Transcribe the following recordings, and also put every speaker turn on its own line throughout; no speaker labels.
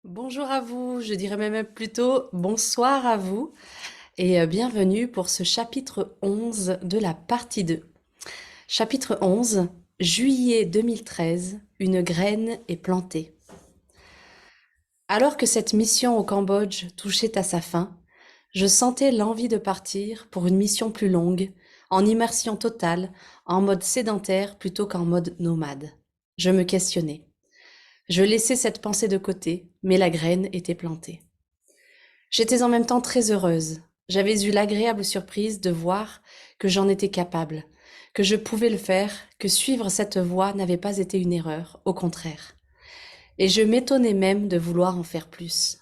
Bonjour à vous, je dirais même plutôt bonsoir à vous et bienvenue pour ce chapitre 11 de la partie 2. Chapitre 11, juillet 2013, une graine est plantée. Alors que cette mission au Cambodge touchait à sa fin, je sentais l'envie de partir pour une mission plus longue, en immersion totale, en mode sédentaire plutôt qu'en mode nomade. Je me questionnais. Je laissais cette pensée de côté, mais la graine était plantée. J'étais en même temps très heureuse. J'avais eu l'agréable surprise de voir que j'en étais capable, que je pouvais le faire, que suivre cette voie n'avait pas été une erreur, au contraire. Et je m'étonnais même de vouloir en faire plus.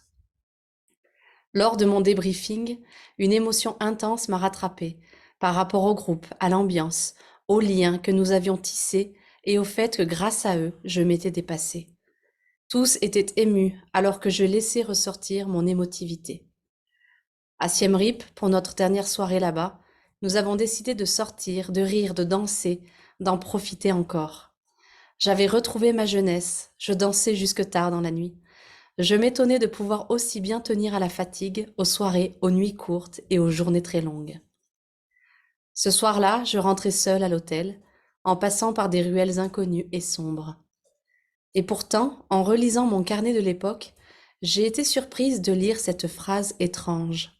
Lors de mon débriefing, une émotion intense m'a rattrapée par rapport au groupe, à l'ambiance, aux liens que nous avions tissés et au fait que grâce à eux, je m'étais dépassée. Tous étaient émus alors que je laissais ressortir mon émotivité. À Siem Reap, pour notre dernière soirée là-bas, nous avons décidé de sortir, de rire, de danser, d'en profiter encore. J'avais retrouvé ma jeunesse, je dansais jusque tard dans la nuit. Je m'étonnais de pouvoir aussi bien tenir à la fatigue, aux soirées, aux nuits courtes et aux journées très longues. Ce soir-là, je rentrais seule à l'hôtel, en passant par des ruelles inconnues et sombres. Et pourtant, en relisant mon carnet de l'époque, j'ai été surprise de lire cette phrase étrange.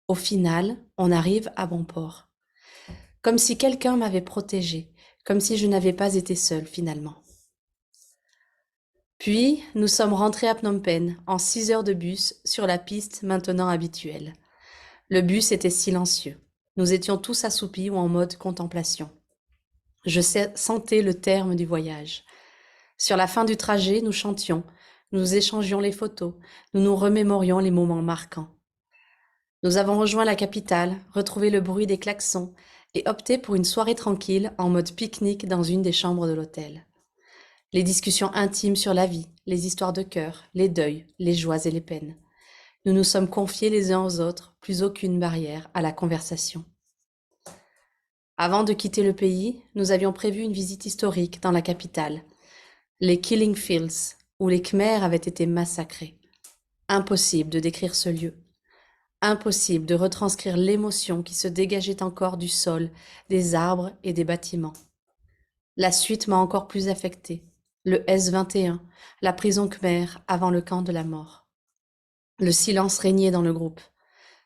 Au final, on arrive à bon port. Comme si quelqu'un m'avait protégée, comme si je n'avais pas été seule finalement. Puis, nous sommes rentrés à Phnom Penh en 6 heures de bus sur la piste maintenant habituelle. Le bus était silencieux. Nous étions tous assoupis ou en mode contemplation. Je sentais le terme du voyage. Sur la fin du trajet, nous chantions, nous échangions les photos, nous nous remémorions les moments marquants. Nous avons rejoint la capitale, retrouvé le bruit des klaxons et opté pour une soirée tranquille en mode pique-nique dans une des chambres de l'hôtel. Les discussions intimes sur la vie, les histoires de cœur, les deuils, les joies et les peines. Nous nous sommes confiés les uns aux autres, plus aucune barrière à la conversation. Avant de quitter le pays, nous avions prévu une visite historique dans la capitale, les Killing Fields, où les Khmers avaient été massacrés. Impossible de décrire ce lieu. Impossible de retranscrire l'émotion qui se dégageait encore du sol, des arbres et des bâtiments. La suite m'a encore plus affectée. Le S-21, la prison Khmer avant le camp de la mort. Le silence régnait dans le groupe.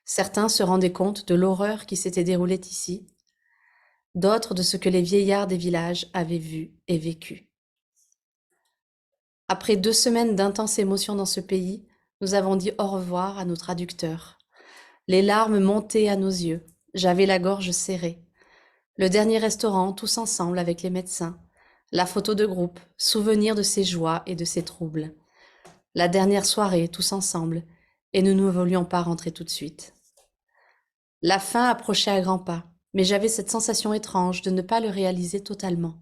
Certains se rendaient compte de l'horreur qui s'était déroulée ici, d'autres de ce que les vieillards des villages avaient vu et vécu. Après 2 semaines d'intenses émotions dans ce pays, nous avons dit au revoir à nos traducteurs. Les larmes montaient à nos yeux. J'avais la gorge serrée. Le dernier restaurant, tous ensemble avec les médecins. La photo de groupe, souvenir de ses joies et de ses troubles. La dernière soirée, tous ensemble, et nous ne voulions pas rentrer tout de suite. La fin approchait à grands pas, mais j'avais cette sensation étrange de ne pas le réaliser totalement.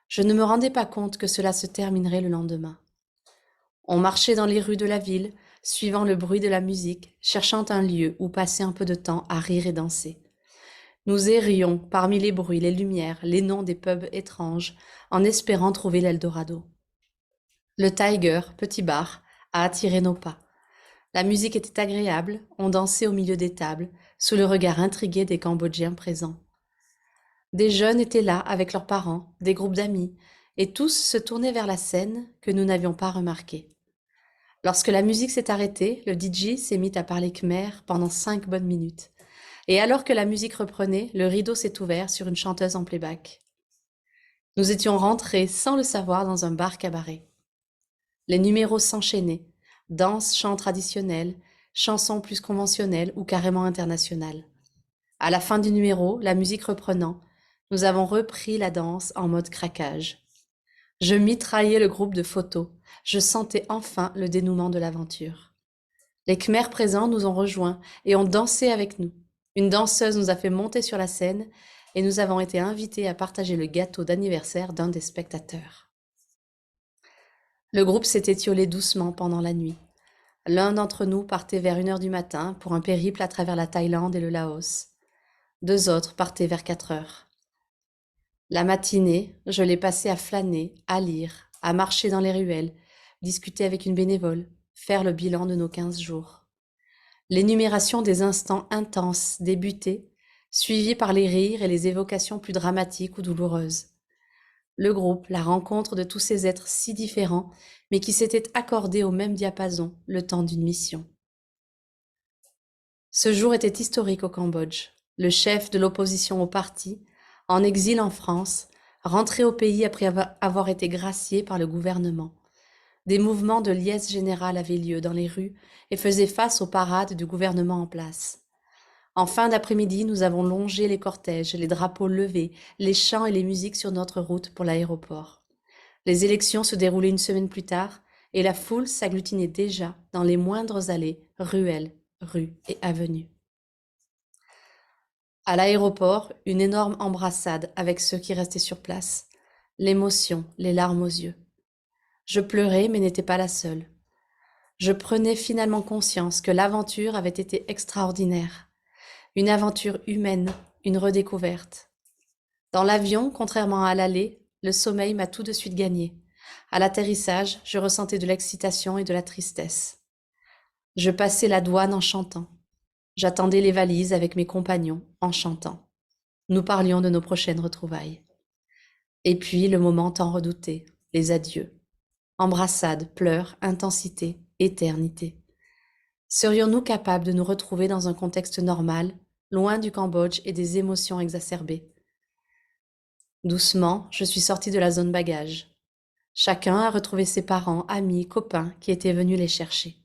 Je ne me rendais pas compte que cela se terminerait le lendemain. On marchait dans les rues de la ville, suivant le bruit de la musique, cherchant un lieu où passer un peu de temps à rire et danser. Nous errions parmi les bruits, les lumières, les noms des pubs étranges, en espérant trouver l'Eldorado. Le Tiger, petit bar, a attiré nos pas. La musique était agréable, on dansait au milieu des tables, sous le regard intrigué des Cambodgiens présents. Des jeunes étaient là avec leurs parents, des groupes d'amis, et tous se tournaient vers la scène que nous n'avions pas remarquée. Lorsque la musique s'est arrêtée, le DJ s'est mis à parler khmer pendant 5 bonnes minutes. Et alors que la musique reprenait, le rideau s'est ouvert sur une chanteuse en playback. Nous étions rentrés sans le savoir dans un bar-cabaret. Les numéros s'enchaînaient, danse, chants traditionnels, chansons plus conventionnelles ou carrément internationales. À la fin du numéro, la musique reprenant, nous avons repris la danse en mode craquage. Je mitraillais le groupe de photos. Je sentais enfin le dénouement de l'aventure. Les Khmers présents nous ont rejoints et ont dansé avec nous. Une danseuse nous a fait monter sur la scène et nous avons été invités à partager le gâteau d'anniversaire d'un des spectateurs. Le groupe s'est étiolé doucement pendant la nuit. L'un d'entre nous partait vers 1 heure du matin pour un périple à travers la Thaïlande et le Laos. 2 autres partaient vers 4 heures. La matinée, je l'ai passée à flâner, à lire, à marcher dans les ruelles, discuter avec une bénévole, faire le bilan de nos 15 jours. L'énumération des instants intenses débutait, suivie par les rires et les évocations plus dramatiques ou douloureuses. Le groupe, la rencontre de tous ces êtres si différents, mais qui s'étaient accordés au même diapason le temps d'une mission. Ce jour était historique au Cambodge. Le chef de l'opposition au parti, en exil en France, rentrait au pays après avoir été gracié par le gouvernement. Des mouvements de liesse générale avaient lieu dans les rues et faisaient face aux parades du gouvernement en place. En fin d'après-midi, nous avons longé les cortèges, les drapeaux levés, les chants et les musiques sur notre route pour l'aéroport. Les élections se déroulaient une semaine plus tard et la foule s'agglutinait déjà dans les moindres allées, ruelles, rues et avenues. À l'aéroport, une énorme embrassade avec ceux qui restaient sur place. L'émotion, les larmes aux yeux. Je pleurais mais n'étais pas la seule. Je prenais finalement conscience que l'aventure avait été extraordinaire. Une aventure humaine, une redécouverte. Dans l'avion, contrairement à l'aller, le sommeil m'a tout de suite gagné. À l'atterrissage, je ressentais de l'excitation et de la tristesse. Je passais la douane en chantant. J'attendais les valises avec mes compagnons en chantant. Nous parlions de nos prochaines retrouvailles. Et puis le moment tant redouté, les adieux. Embrassades, pleurs, intensité, éternité. Serions-nous capables de nous retrouver dans un contexte normal, loin du Cambodge et des émotions exacerbées? Doucement, je suis sortie de la zone bagage. Chacun a retrouvé ses parents, amis, copains qui étaient venus les chercher.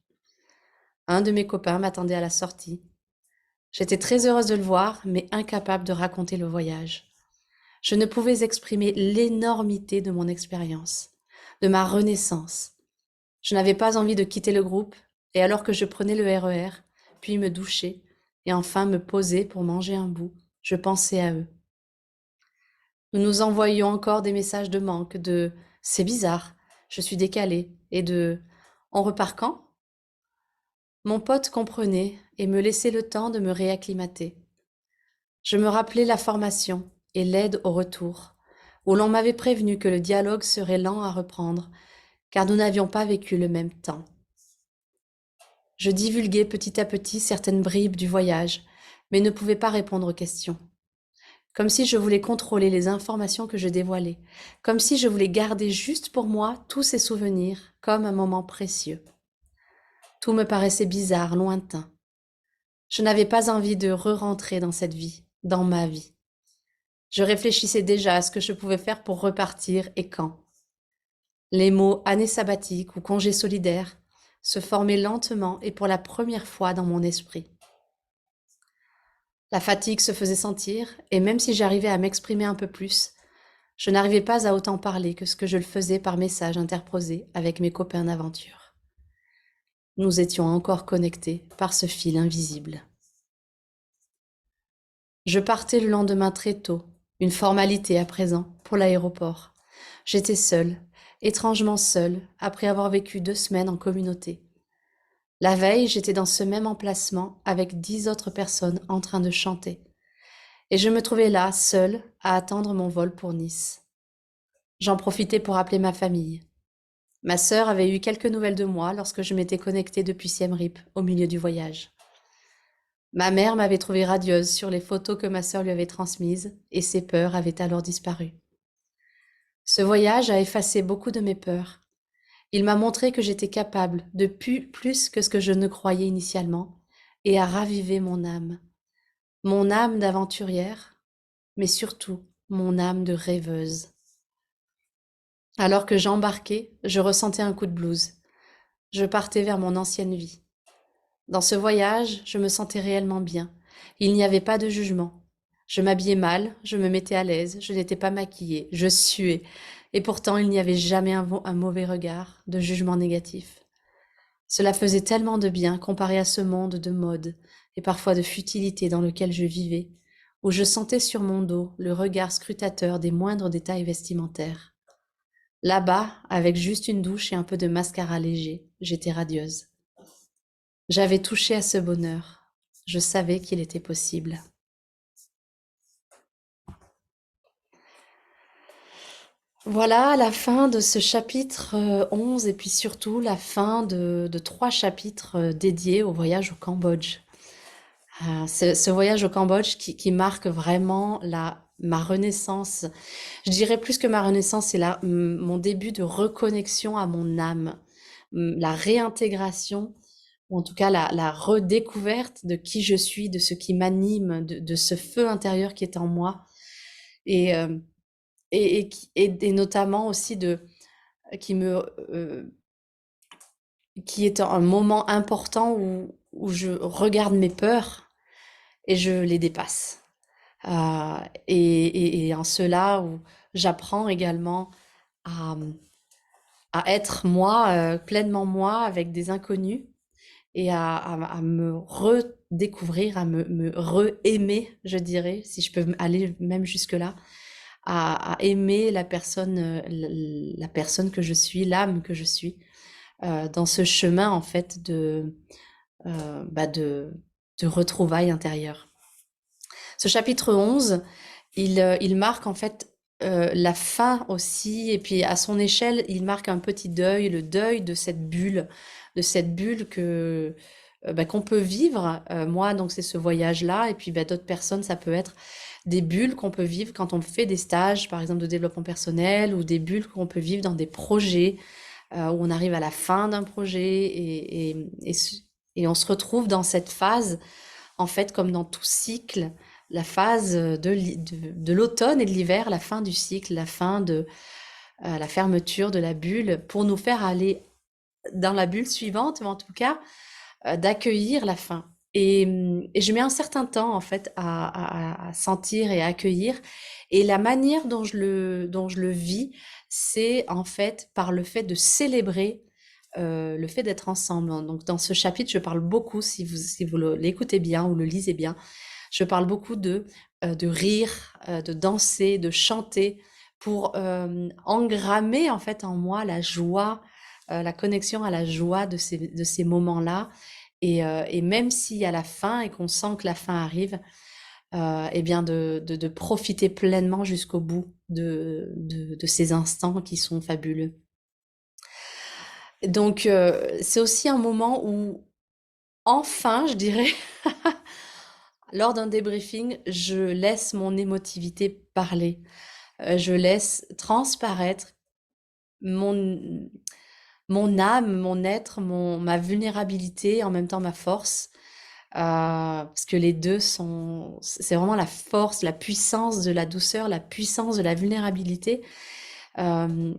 Un de mes copains m'attendait à la sortie. J'étais très heureuse de le voir, mais incapable de raconter le voyage. Je ne pouvais exprimer l'énormité de mon expérience, de ma renaissance. Je n'avais pas envie de quitter le groupe, et alors que je prenais le RER, puis me doucher, et enfin me poser pour manger un bout, je pensais à eux. Nous nous envoyions encore des messages de manque, de «C'est bizarre, je suis décalée» et de «On repart quand?» Mon pote comprenait et me laissait le temps de me réacclimater. Je me rappelais la formation et l'aide au retour, où l'on m'avait prévenu que le dialogue serait lent à reprendre, car nous n'avions pas vécu le même temps. Je divulguais petit à petit certaines bribes du voyage, mais ne pouvais pas répondre aux questions. Comme si je voulais contrôler les informations que je dévoilais, comme si je voulais garder juste pour moi tous ces souvenirs comme un moment précieux. Tout me paraissait bizarre, lointain. Je n'avais pas envie de re-rentrer dans cette vie, dans ma vie. Je réfléchissais déjà à ce que je pouvais faire pour repartir et quand. Les mots année sabbatique ou congé solidaire se formaient lentement et pour la première fois dans mon esprit. La fatigue se faisait sentir, et même si j'arrivais à m'exprimer un peu plus, je n'arrivais pas à autant parler que ce que je le faisais par message interposé avec mes copains d'aventure. Nous étions encore connectés par ce fil invisible. Je partais le lendemain très tôt, une formalité à présent, pour l'aéroport. J'étais seule, étrangement seule, après avoir vécu 2 semaines en communauté. La veille, j'étais dans ce même emplacement avec 10 autres personnes en train de chanter. Et je me trouvais là, seule, à attendre mon vol pour Nice. J'en profitais pour appeler ma famille. Ma sœur avait eu quelques nouvelles de moi lorsque je m'étais connectée depuis Siem Reap, au milieu du voyage. Ma mère m'avait trouvée radieuse sur les photos que ma sœur lui avait transmises, et ses peurs avaient alors disparu. Ce voyage a effacé beaucoup de mes peurs. Il m'a montré que j'étais capable de plus que ce que je ne croyais initialement, et a ravivé mon âme d'aventurière, mais surtout mon âme de rêveuse. Alors que j'embarquais, je ressentais un coup de blues. Je partais vers mon ancienne vie. Dans ce voyage, je me sentais réellement bien. Il n'y avait pas de jugement. Je m'habillais mal, je me mettais à l'aise, je n'étais pas maquillée, je suais. Et pourtant, il n'y avait jamais un mauvais regard, de jugement négatif. Cela faisait tellement de bien comparé à ce monde de mode et parfois de futilité dans lequel je vivais, où je sentais sur mon dos le regard scrutateur des moindres détails vestimentaires. Là-bas, avec juste une douche et un peu de mascara léger, j'étais radieuse. J'avais touché à ce bonheur. Je savais qu'il était possible. Voilà la fin de ce chapitre 11 et puis surtout la fin de trois chapitres dédiés au voyage au Cambodge. Ce voyage au Cambodge qui marque vraiment ma renaissance. Je dirais plus que ma renaissance, c'est mon début de reconnexion à mon âme, la réintégration, ou en tout cas la redécouverte de qui je suis, de ce qui m'anime, de ce feu intérieur qui est en moi, et, euh, et notamment aussi qui me, euh, qui est un moment important où je regarde mes peurs et je les dépasse. Et en cela où j'apprends également à, à être moi, pleinement moi, avec des inconnus, et à me redécouvrir, à me re-aimer, je dirais, si je peux aller même jusque-là, à aimer la personne que je suis, l'âme que je suis, dans ce chemin en fait bah de retrouvailles intérieures. Ce chapitre 11, il marque en fait la fin aussi, et puis à son échelle, il marque un petit deuil, le deuil de cette bulle bah, qu'on peut vivre. Moi, donc c'est ce voyage-là, et puis bah, d'autres personnes, ça peut être des bulles qu'on peut vivre quand on fait des stages, par exemple de développement personnel, ou des bulles qu'on peut vivre dans des projets, où on arrive à la fin d'un projet, et on se retrouve dans cette phase en fait, comme dans tout cycle, la phase de l'automne et de l'hiver, la fin du cycle, la fin de la fermeture de la bulle, pour nous faire aller dans la bulle suivante, mais en tout cas, d'accueillir la fin. Et je mets un certain temps, en fait, à sentir et à accueillir. Et la manière dont je le vis, c'est en fait par le fait de célébrer le fait d'être ensemble. Donc, dans ce chapitre, je parle beaucoup, si vous l'écoutez bien ou le lisez bien, je parle beaucoup de rire, de danser, de chanter pour engrammer en fait en moi la joie, la connexion à la joie de ces moments-là. Et même si à la fin et qu'on sent que la fin arrive, eh bien de profiter pleinement jusqu'au bout de ces instants qui sont fabuleux. Donc c'est aussi un moment où enfin, je dirais, lors d'un débriefing, je laisse mon émotivité parler. Je laisse transparaître mon, mon âme, mon être, ma vulnérabilité, en même temps ma force. Parce que les deux c'est vraiment la force, la puissance de la douceur, la puissance de la vulnérabilité.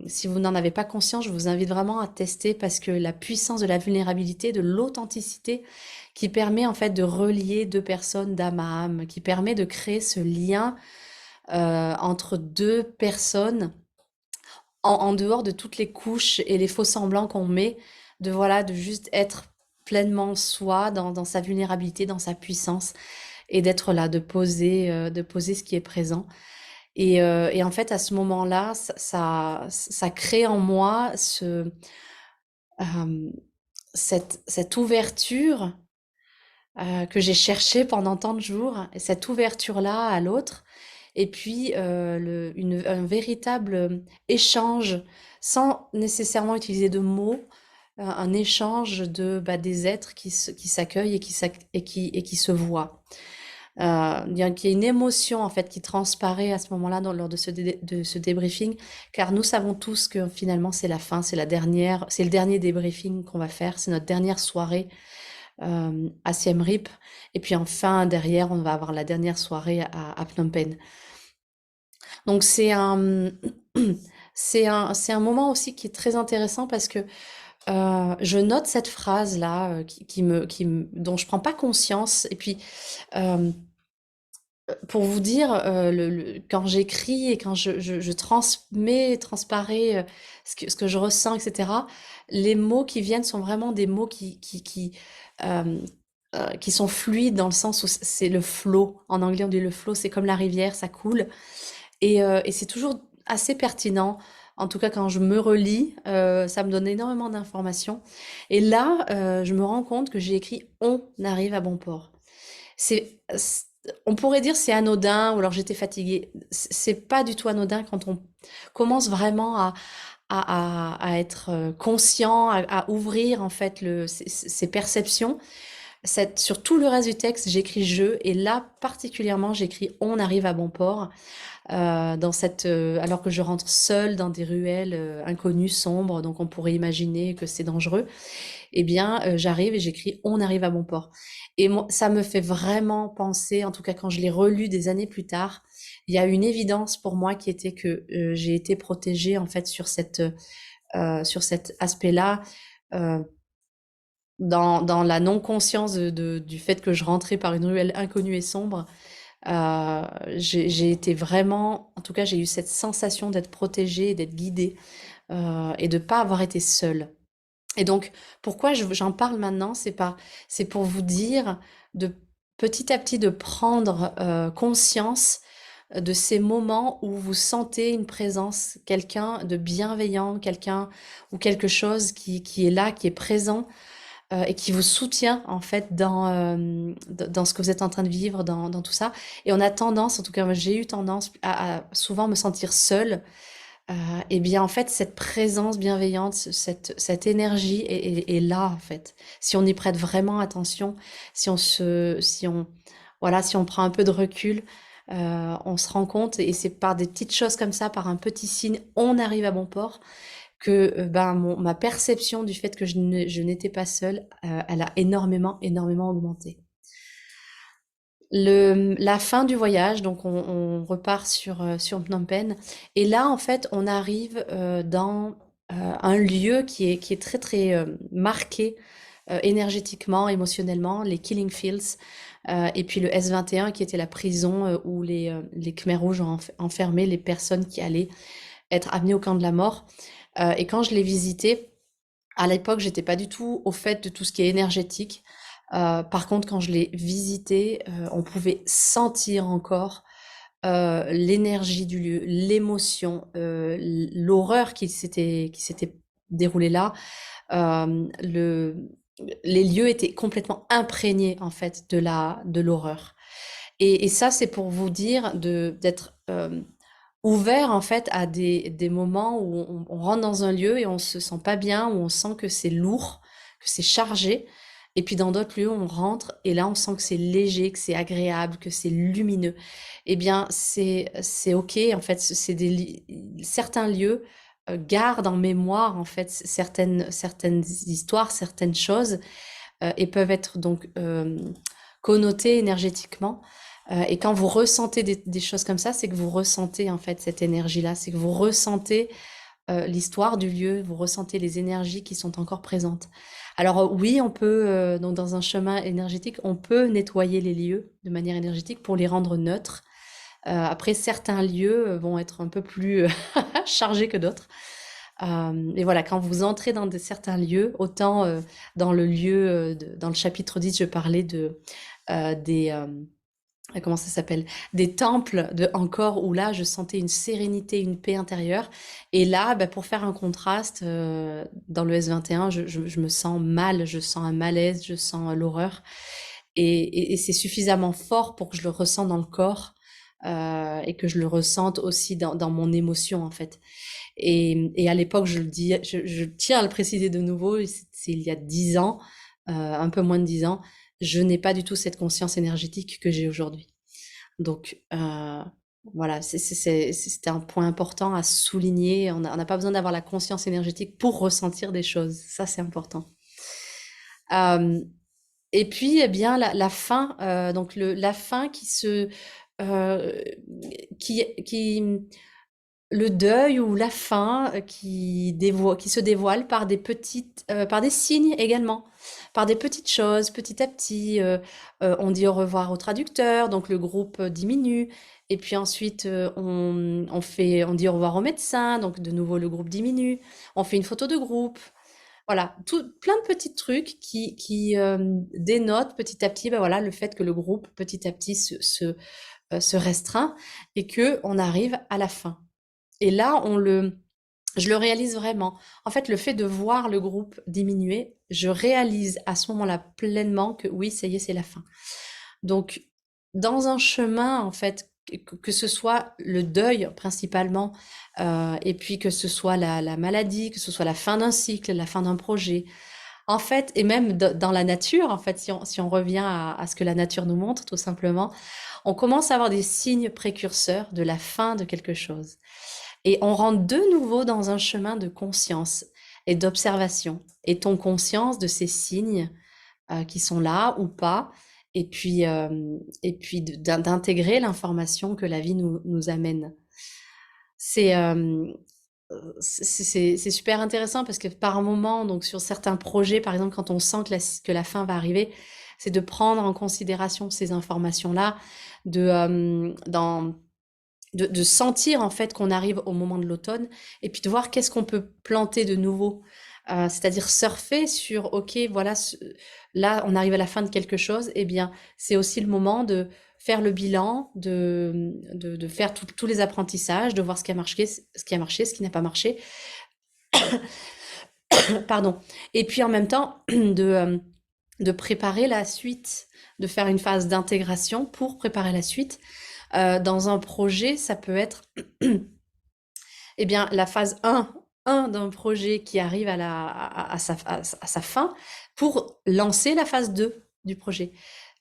Si vous n'en avez pas conscience, je vous invite vraiment à tester, parce que la puissance de la vulnérabilité, de l'authenticité, qui permet en fait de relier deux personnes d'âme à âme, qui permet de créer ce lien entre deux personnes en dehors de toutes les couches et les faux semblants qu'on met, de juste être pleinement soi dans sa vulnérabilité, dans sa puissance, et d'être là, de poser ce qui est présent. Et en fait, à ce moment-là, ça crée en moi euh, cette ouverture que j'ai cherchée pendant tant de jours, et cette ouverture-là à l'autre, et puis un véritable échange, sans nécessairement utiliser de mots, un échange bah, des êtres qui s'accueillent et qui se voient. Il y a une émotion en fait qui transparaît à ce moment-là lors de ce débriefing, car nous savons tous que finalement c'est la fin, c'est le dernier débriefing qu'on va faire, c'est notre dernière soirée à Siem Reap, et puis enfin derrière on va avoir la dernière soirée à Phnom Penh. Donc c'est un moment aussi qui est très intéressant, parce que je note cette phrase-là dont je prends pas conscience, et puis euh, pour vous dire, quand j'écris et quand je transparais ce que je ressens, etc., les mots qui viennent sont vraiment des mots euh, qui sont fluides, dans le sens où c'est le flow. En anglais, on dit le flow, c'est comme la rivière, ça coule. Et c'est toujours assez pertinent. En tout cas, quand je me relis, ça me donne énormément d'informations. Et là, je me rends compte que j'ai écrit «On arrive à bon port». C'est On pourrait dire c'est anodin ou alors j'étais fatiguée. C'est pas du tout anodin quand on commence vraiment à être conscient, à ouvrir en fait ses perceptions. Sur tout le reste du texte, j'écris je et là particulièrement j'écris on arrive à bon port. Alors que je rentre seule dans des ruelles inconnues, sombres, donc on pourrait imaginer que c'est dangereux. Eh bien, j'arrive et j'écris on arrive à bon port. Et moi, ça me fait vraiment penser, en tout cas quand je l'ai relu des années plus tard, il y a une évidence pour moi qui était que j'ai été protégée en fait sur cet aspect-là, euh, dans la non-conscience du fait que je rentrais par une ruelle inconnue et sombre. J'ai été vraiment, en tout cas, j'ai eu cette sensation d'être protégée, d'être guidée et de pas avoir été seule. Et donc, pourquoi j'en parle maintenant, c'est pour vous dire de petit à petit de prendre conscience de ces moments où vous sentez une présence, quelqu'un de bienveillant, quelqu'un ou quelque chose qui est là, qui est présent et qui vous soutient en fait dans ce que vous êtes en train de vivre, dans tout ça. Et on a tendance, en tout cas moi j'ai eu tendance à souvent me sentir seule. Et bien en fait cette présence bienveillante, cette énergie est là en fait. Si on y prête vraiment attention, si on, voilà, si on prend un peu de recul, on se rend compte et c'est par des petites choses comme ça, par un petit signe, on arrive à bon port que ben, ma perception du fait que je n'étais pas seule, elle a énormément, énormément augmenté. La fin du voyage, donc on repart sur Phnom Penh, et là en fait on arrive dans un lieu qui est très très marqué énergétiquement, émotionnellement, les Killing Fields, et puis le S21 qui était la prison où les Khmers rouges ont enfermé les personnes qui allaient être amenées au camp de la mort. Et quand je l'ai visité, à l'époque, j'étais pas du tout au fait de tout ce qui est énergétique. Par contre, quand je l'ai visité, on pouvait sentir encore l'énergie du lieu, l'émotion, l'horreur qui s'était déroulée là. Le, les lieux étaient complètement imprégnés en fait de l'horreur. Et ça, c'est pour vous dire d'être ouvert en fait à des moments où on rentre dans un lieu et on se sent pas bien, où on sent que c'est lourd, que c'est chargé. Et puis dans d'autres lieux, on rentre et là, on sent que c'est léger, que c'est agréable, que c'est lumineux. Eh bien, c'est ok. En fait, certains lieux gardent en mémoire en fait certaines histoires, certaines choses et peuvent être donc connotés énergétiquement. Et quand vous ressentez des choses comme ça, c'est que vous ressentez en fait cette énergie-là, c'est que vous ressentez l'histoire du lieu, vous ressentez les énergies qui sont encore présentes. Alors oui, on peut, donc dans un chemin énergétique, on peut nettoyer les lieux de manière énergétique pour les rendre neutres. Après, certains lieux vont être un peu plus chargés que d'autres. Et voilà, quand vous entrez dans certains lieux, autant dans le lieu, dans le chapitre 10, je parlais des, comment ça s'appelle? Des temples de Angkor où là, je sentais une sérénité, une paix intérieure. Et là, bah, pour faire un contraste, dans le S21, je me sens mal, je sens un malaise, je sens l'horreur. Et c'est suffisamment fort pour que je le ressente dans le corps et que je le ressente aussi dans mon émotion, en fait. Et à l'époque, je le dis, je tiens à le préciser de nouveau, c'est il y a 10 ans, un peu moins de 10 ans, je n'ai pas du tout cette conscience énergétique que j'ai aujourd'hui. Donc voilà, c'était un point important à souligner. On n'a pas besoin d'avoir la conscience énergétique pour ressentir des choses. Ça, c'est important. Euh, et puis, eh bien, la fin, donc la fin euh, qui, le deuil ou la fin qui se dévoile par par des signes également, par des petites choses, petit à petit. On dit au revoir au traducteur, donc le groupe diminue. Et puis ensuite, on dit au revoir au médecin, donc de nouveau le groupe diminue. On fait une photo de groupe. Voilà, plein de petits trucs qui dénotent petit à petit, ben voilà, le fait que le groupe petit à petit se restreint et que on arrive à la fin. Et là, je le réalise vraiment. En fait, le fait de voir le groupe diminuer, je réalise à ce moment-là pleinement que oui, ça y est, c'est la fin. Donc, dans un chemin, en fait, que ce soit le deuil principalement, et puis que ce soit la maladie, que ce soit la fin d'un cycle, la fin d'un projet, en fait, et même dans la nature, en fait, si on revient à ce que la nature nous montre, tout simplement, on commence à avoir des signes précurseurs de la fin de quelque chose. Et on rentre de nouveau dans un chemin de conscience et d'observation. Est-on conscience de ces signes qui sont là ou pas? Et puis d'intégrer l'information que la vie nous amène. C'est c'est super intéressant parce que par moment, donc sur certains projets, par exemple, quand on sent que la fin va arriver, c'est de prendre en considération ces informations-là, de, de sentir en fait qu'on arrive au moment de l'automne et puis de voir qu'est-ce qu'on peut planter de nouveau. C'est-à-dire surfer sur, ok, voilà, là on arrive à la fin de quelque chose, et bien c'est aussi le moment de faire le bilan, de faire tous les apprentissages, de voir ce qui a marché, ce qui a marché, ce qui n'a pas marché, pardon. Et puis en même temps de préparer la suite, de faire une phase d'intégration pour préparer la suite. Dans un projet, ça peut être eh bien, la phase un d'un projet qui arrive à sa fin pour lancer la phase 2 du projet.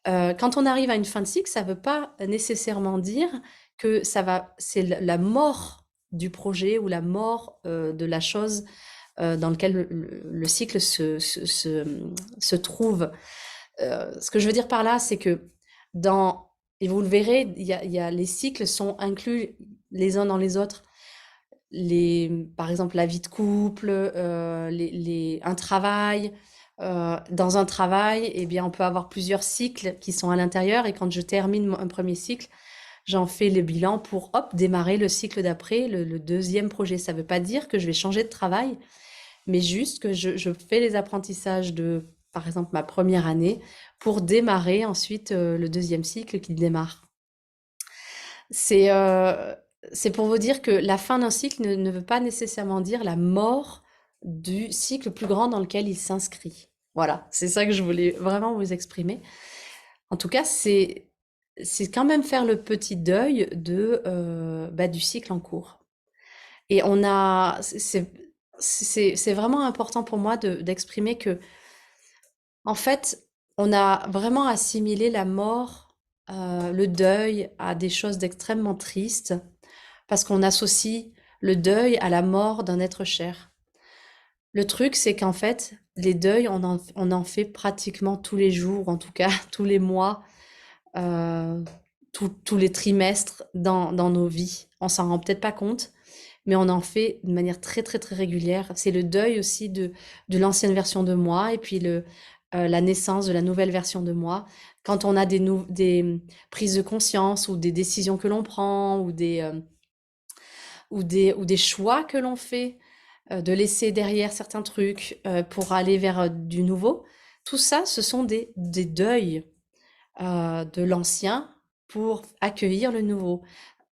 Quand on arrive à une fin de cycle, ça ne veut pas nécessairement dire que c'est la mort du projet ou la mort de la chose dans lequel le cycle se trouve. Ce que je veux dire par là, c'est que et vous le verrez, les cycles sont inclus les uns dans les autres. Par exemple, la vie de couple, un travail. Dans un travail, eh bien, on peut avoir plusieurs cycles qui sont à l'intérieur. Et quand je termine un premier cycle, j'en fais le bilan pour, hop, démarrer le cycle d'après, le deuxième projet. Ça ne veut pas dire que je vais changer de travail, mais juste que je fais les apprentissages de, par exemple, ma première année pour démarrer ensuite le deuxième cycle qui démarre. C'est c'est pour vous dire que la fin d'un cycle ne veut pas nécessairement dire la mort du cycle plus grand dans lequel il s'inscrit. Voilà, c'est ça que je voulais vraiment vous exprimer. En tout cas, c'est quand même faire le petit deuil du cycle en cours. Et c'est vraiment important pour moi d'exprimer que en fait, on a vraiment assimilé la mort, le deuil à des choses d'extrêmement tristes parce qu'on associe le deuil à la mort d'un être cher. Le truc, c'est qu'en fait, les deuils, on en fait pratiquement tous les jours, en tout cas tous les mois, euh, tous les trimestres dans nos vies. On s'en rend peut-être pas compte, mais on en fait de manière très très très régulière. C'est le deuil aussi de l'ancienne version de moi et puis la naissance de la nouvelle version de moi. Quand on a des prises de conscience ou des décisions que l'on prend ou des choix que l'on fait, de laisser derrière certains trucs pour aller vers du nouveau, tout ça, ce sont des deuils de l'ancien pour accueillir le nouveau.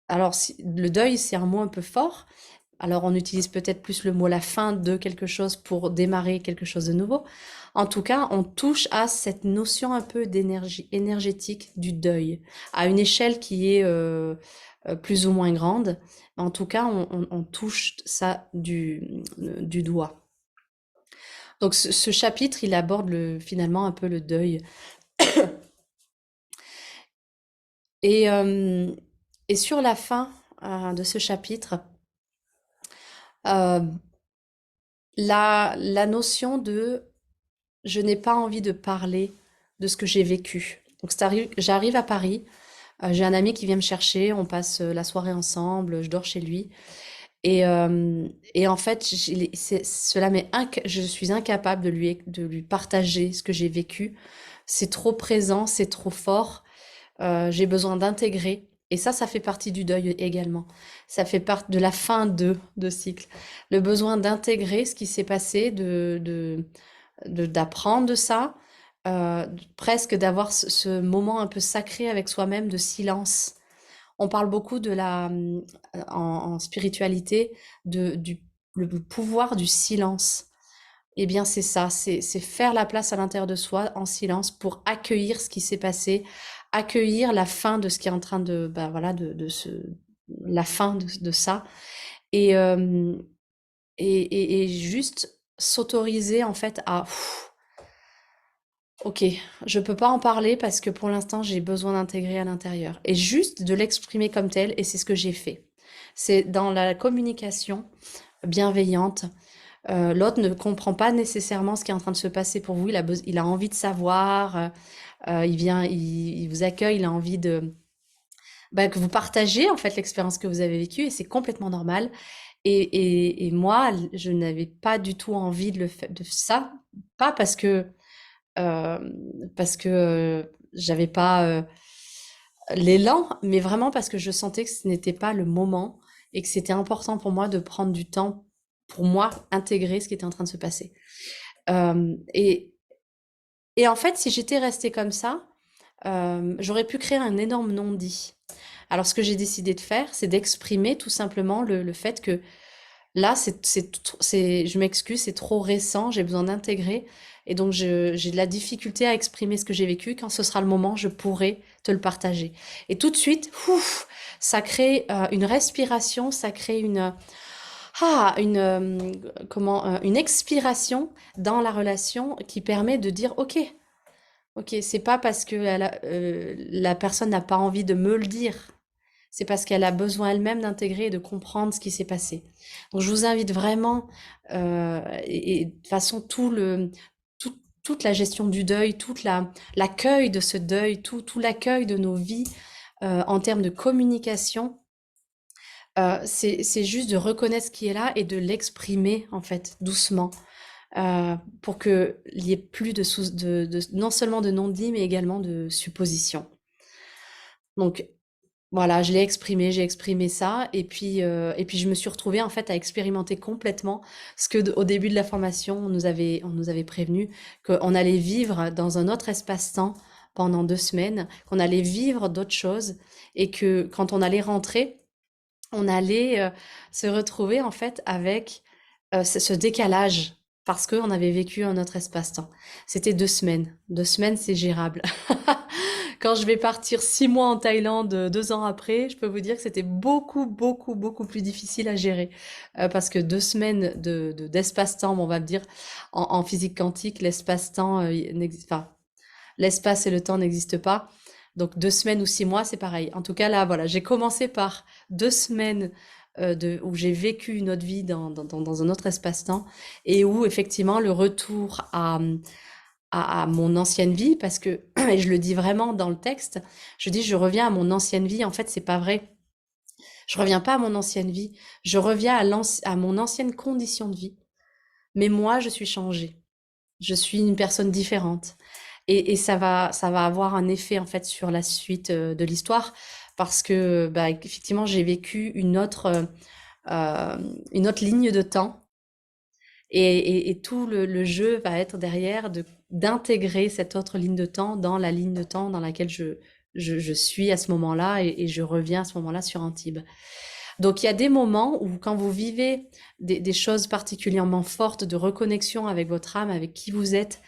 Alors, le deuil, c'est un mot un peu fort. Alors, on utilise peut-être plus le mot la fin de quelque chose pour démarrer quelque chose de nouveau. En tout cas, on touche à cette notion un peu d'énergie énergétique du deuil, à une échelle qui est plus ou moins grande. En tout cas, on touche ça du doigt. Donc, ce chapitre, il aborde finalement un peu le deuil. Et, euh, et sur la fin de ce chapitre, euh, la notion de je n'ai pas envie de parler de ce que j'ai vécu. Donc j'arrive à Paris, j'ai un ami qui vient me chercher, on passe la soirée ensemble, je dors chez lui. Et en fait, je suis incapable de lui partager ce que j'ai vécu. C'est trop présent, c'est trop fort. J'ai besoin d'intégrer. Et ça fait partie du deuil également. Ça fait partie de la fin de cycle. Le besoin d'intégrer ce qui s'est passé, d'apprendre de ça, presque d'avoir ce moment un peu sacré avec soi-même de silence. On parle beaucoup en spiritualité le pouvoir du silence. Eh bien, c'est ça, c'est faire la place à l'intérieur de soi en silence pour accueillir ce qui s'est passé, accueillir la fin de ce qui est en train de, bah voilà, la fin de ça. Et, et juste s'autoriser en fait à, ok, je peux pas en parler parce que pour l'instant j'ai besoin d'intégrer à l'intérieur. Et juste de l'exprimer comme tel, et c'est ce que j'ai fait. C'est dans la communication bienveillante. L'autre ne comprend pas nécessairement ce qui est en train de se passer pour vous. Il a envie de savoir. Il vient, il vous accueille. Il a envie de bah, que vous partagez en fait l'expérience que vous avez vécue et c'est complètement normal. Et moi, je n'avais pas du tout envie de ça, pas euh, parce que j'avais pas l'élan, mais vraiment parce que je sentais que ce n'était pas le moment et que c'était important pour moi de prendre du temps pour moi intégrer ce qui était en train de se passer. Euh, et, et en fait, si j'étais restée comme ça, j'aurais pu créer un énorme non-dit. Alors, ce que j'ai décidé de faire, c'est d'exprimer tout simplement le fait que là, je m'excuse, c'est trop récent, j'ai besoin d'intégrer. Et donc, j'ai de la difficulté à exprimer ce que j'ai vécu. Quand ce sera le moment, je pourrai te le partager. Et tout de suite, ouf, ça crée une respiration, ça crée une expiration dans la relation qui permet de dire, OK, OK, c'est pas parce que la personne n'a pas envie de me le dire. C'est parce qu'elle a besoin elle-même d'intégrer et de comprendre ce qui s'est passé. Donc je vous invite vraiment, et de toute façon toute la gestion du deuil, l'accueil de ce deuil, tout l'accueil de nos vies en termes de communication, c'est juste de reconnaître ce qui est là et de l'exprimer en fait doucement pour qu'il y ait plus non seulement de non-dit mais également de suppositions. Donc voilà, j'ai exprimé ça et puis je me suis retrouvée en fait à expérimenter complètement ce que au début de la formation, on nous avait prévenu qu'on allait vivre dans un autre espace-temps pendant 2 semaines, qu'on allait vivre d'autres choses et que quand on allait rentrer, on allait se retrouver en fait avec ce décalage parce qu'on avait vécu un autre espace-temps. C'était 2 semaines. 2 semaines, c'est gérable. Quand je vais partir 6 mois en Thaïlande 2 ans après, je peux vous dire que c'était beaucoup plus difficile à gérer. Parce que 2 semaines d'espace-temps, bon, on va me dire, en physique quantique, l'espace-temps, enfin, l'espace et le temps n'existent pas. Donc 2 semaines ou 6 mois, c'est pareil. En tout cas, là, voilà, j'ai commencé par 2 semaines où j'ai vécu une autre vie dans un autre espace-temps et où effectivement le retour à mon ancienne vie, parce que, et je le dis vraiment dans le texte, je dis je reviens à mon ancienne vie. En fait, c'est pas vrai. Je reviens pas à mon ancienne vie. Je reviens à mon ancienne condition de vie. Mais moi, je suis changée. Je suis une personne différente. Et ça va avoir un effet en fait sur la suite de l'histoire parce que bah, effectivement j'ai vécu une autre ligne de temps et tout le jeu va être derrière d'intégrer cette autre ligne de temps dans la ligne de temps dans laquelle je suis à ce moment-là et je reviens à ce moment-là sur Antibes. Donc il y a des moments où quand vous vivez des choses particulièrement fortes de reconnexion avec votre âme, avec qui vous êtes,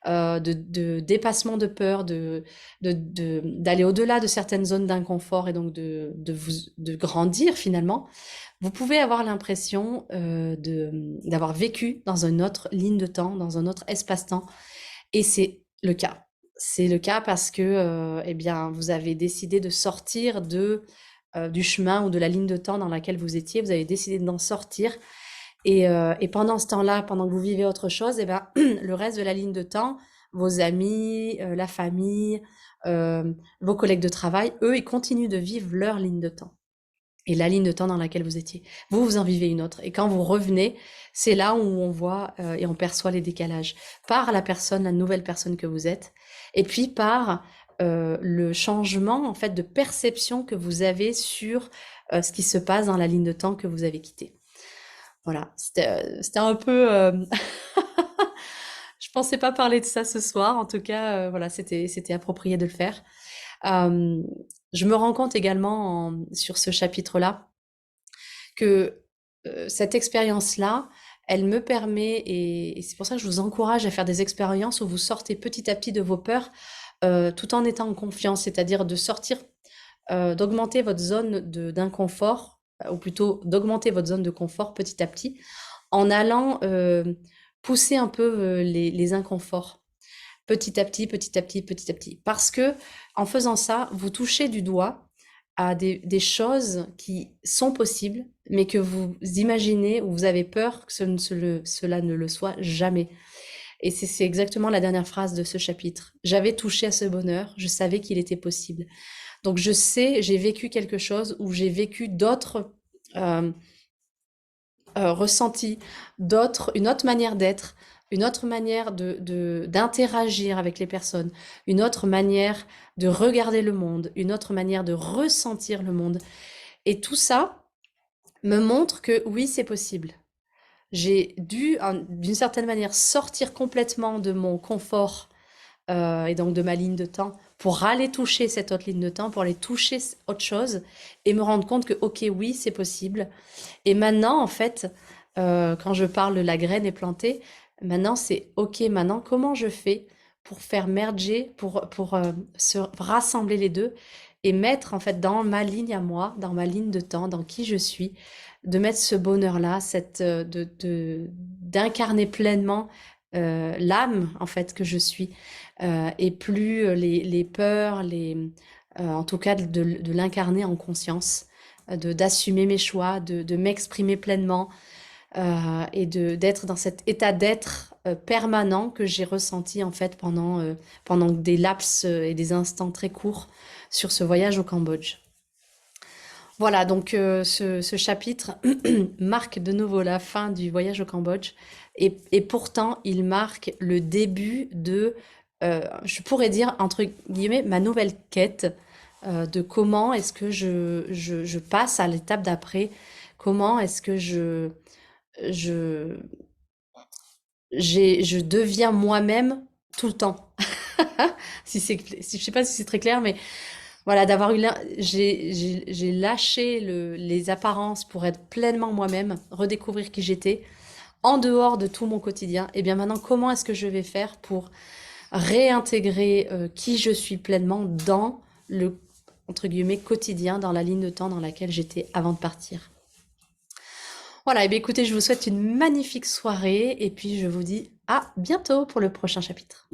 de dépassement de peur, d'aller au-delà de certaines zones d'inconfort et donc de grandir finalement, vous pouvez avoir l'impression d'avoir vécu dans une autre ligne de temps, dans un autre espace-temps. Et c'est le cas. C'est le cas parce que eh bien, vous avez décidé de sortir du chemin ou de la ligne de temps dans laquelle vous étiez. Vous avez décidé d'en sortir et pendant ce temps-là, pendant que vous vivez autre chose, eh ben, le reste de la ligne de temps, vos amis, la famille, vos collègues de travail, eux, ils continuent de vivre leur ligne de temps. Et la ligne de temps dans laquelle vous étiez. Vous, vous en vivez une autre. Et quand vous revenez, c'est là où on voit et on perçoit les décalages par la personne, la nouvelle personne que vous êtes, et puis par le changement en fait de perception que vous avez sur ce qui se passe dans la ligne de temps que vous avez quittée. Voilà, c'était un peu. Je pensais pas parler de ça ce soir. En tout cas, voilà, c'était approprié de le faire. Euh, je me rends compte également sur ce chapitre-là que cette expérience-là, elle me permet, et c'est pour ça que je vous encourage à faire des expériences où vous sortez petit à petit de vos peurs, tout en étant en confiance, c'est-à-dire de sortir, d'augmenter votre zone d'inconfort, ou plutôt d'augmenter votre zone de confort petit à petit, en allant pousser un peu les inconforts, petit à petit, petit à petit, petit à petit. Parce que en faisant ça, vous touchez du doigt à des choses qui sont possibles, mais que vous imaginez ou vous avez peur que cela ne le soit jamais. Et c'est exactement la dernière phrase de ce chapitre. J'avais touché à ce bonheur, je savais qu'il était possible. Donc je sais, j'ai vécu quelque chose où j'ai vécu d'autres euh, ressentis, une autre manière d'être, une autre manière d'interagir avec les personnes, une autre manière de regarder le monde, une autre manière de ressentir le monde. Et tout ça me montre que oui, c'est possible. J'ai dû, d'une certaine manière, sortir complètement de mon confort et donc de ma ligne de temps pour aller toucher cette autre ligne de temps, pour aller toucher autre chose et me rendre compte que, ok, oui, c'est possible. Et maintenant, en fait, quand je parle de la graine est plantée, maintenant c'est ok, maintenant comment je fais pour faire merger, pour se rassembler les deux et mettre en fait dans ma ligne à moi, dans ma ligne de temps, dans qui je suis, de mettre ce bonheur-là, d'incarner pleinement l'âme en fait que je suis et plus les peurs, en tout cas de l'incarner en conscience, d'assumer mes choix, de m'exprimer pleinement et d'être dans cet état d'être permanent que j'ai ressenti en fait pendant des laps et des instants très courts sur ce voyage au Cambodge. Voilà, donc ce chapitre marque de nouveau la fin du voyage au Cambodge et pourtant il marque le début je pourrais dire entre guillemets, ma nouvelle quête de comment est-ce que je passe à l'étape d'après, comment est-ce que je, je deviens moi-même tout le temps. Je sais pas si c'est très clair, mais voilà, j'ai lâché les apparences pour être pleinement moi-même, redécouvrir qui j'étais, en dehors de tout mon quotidien. Et bien maintenant, comment est-ce que je vais faire pour réintégrer qui je suis pleinement dans le, entre guillemets, quotidien, dans la ligne de temps dans laquelle j'étais avant de partir. Voilà, et bien écoutez, je vous souhaite une magnifique soirée et puis je vous dis à bientôt pour le prochain chapitre.